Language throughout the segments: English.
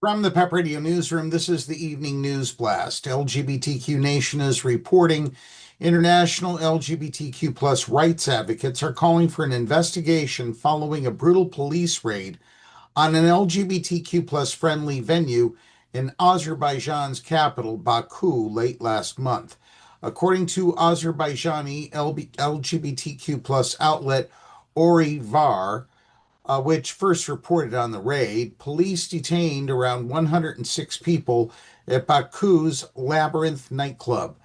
From the PEP Radio Newsroom, this is the evening news blast. LGBTQ Nation is reporting international LGBTQ plus rights advocates are calling for an investigation following a brutal police raid on an LGBTQ plus friendly venue in Azerbaijan's capital, Baku, late last month. According to Azerbaijani LGBTQ plus outlet Qıy Vaar, which first reported on the raid, police detained around 106 people at Baku's Labyrinth nightclub.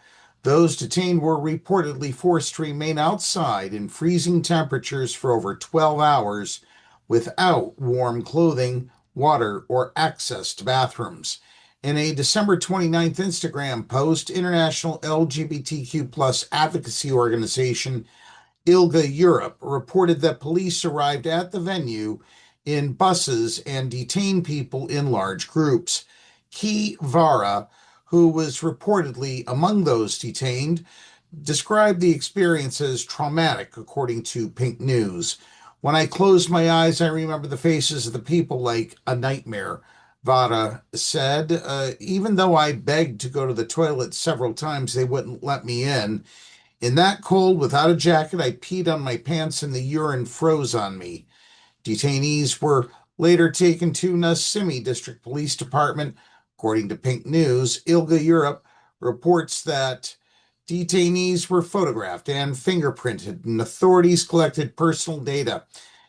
Those detained were reportedly forced to remain outside in freezing temperatures for over 12 hours without warm clothing, water, or access to bathrooms. In a December 29th Instagram post, international LGBTQ plus advocacy organization ILGA-Europe reported that police arrived at the venue in buses and detained people in large groups. Qıy Vaar, who was reportedly among those detained, described the experience as traumatic, according to Pink News. "When I closed my eyes, I remember the faces of the people like a nightmare," Vara said. Even though I begged to go to the toilet several times, they wouldn't let me in. In that cold, without a jacket, I peed on my pants and the urine froze on me. Detainees were later taken to Nasimi District Police Department. According to Pink News, ILGA-Europe reports that detainees were photographed and fingerprinted, and authorities collected personal data.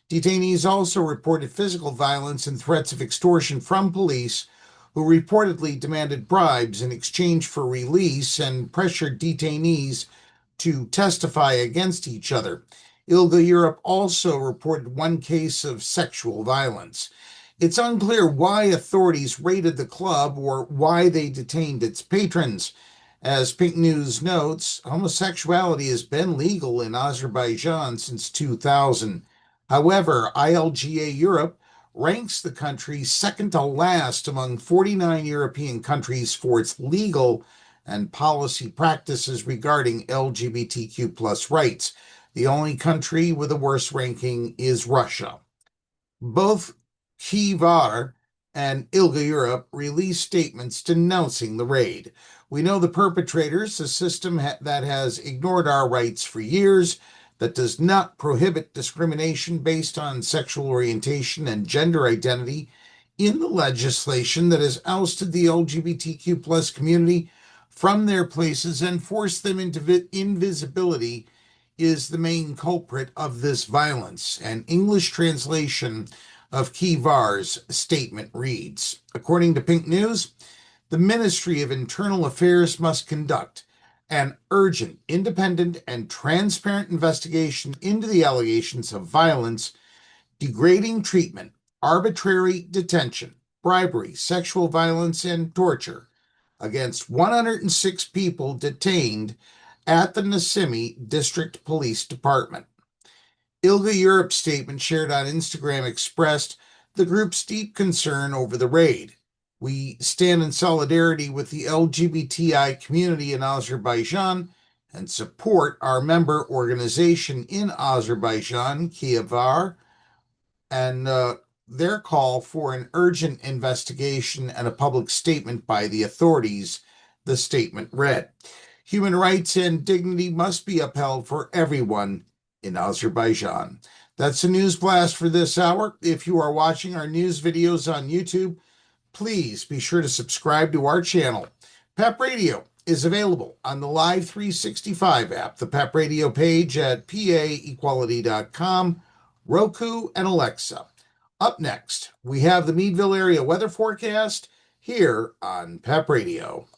Detainees also reported physical violence and threats of extortion from police, who reportedly demanded bribes in exchange for release and pressured detainees to testify against each other. ILGA-Europe also reported one case of sexual violence. It's unclear why authorities raided the club or why they detained its patrons. As Pink News notes, homosexuality has been legal in Azerbaijan since 2000. However, ILGA-Europe ranks the country second to last among 49 European countries for its legal and policy practices regarding LGBTQ plus rights. The only country with a worse ranking is Russia. Both Qıy Vaar and ILGA-Europe released statements denouncing the raid. "We know the perpetrators, a system that has ignored our rights for years, that does not prohibit discrimination based on sexual orientation and gender identity in the legislation, that has ousted the LGBTQ plus community from their places and forced them into invisibility, is the main culprit of this violence." An English translation of Qıy Vaar's statement reads, according to Pink News, "The Ministry of Internal Affairs must conduct an urgent, independent, and transparent investigation into the allegations of violence, degrading treatment, arbitrary detention, bribery, sexual violence, and torture against 106 people detained at the Nasimi District Police Department." ILGA-Europe statement shared on Instagram expressed the group's deep concern over the raid. "We stand in solidarity with the LGBTI community in Azerbaijan and support our member organization in Azerbaijan, Qıy Vaar, and their call for an urgent investigation and a public statement by the authorities," the statement read. "Human rights and dignity must be upheld for everyone in Azerbaijan." That's the news blast for this hour. If you are watching our news videos on YouTube, please be sure to subscribe to our channel. PEP Radio is available on the Live 365 app, the PEP Radio page at paequality.com, Roku, and Alexa. Up next, we have the Meadville area weather forecast here on PEP Radio.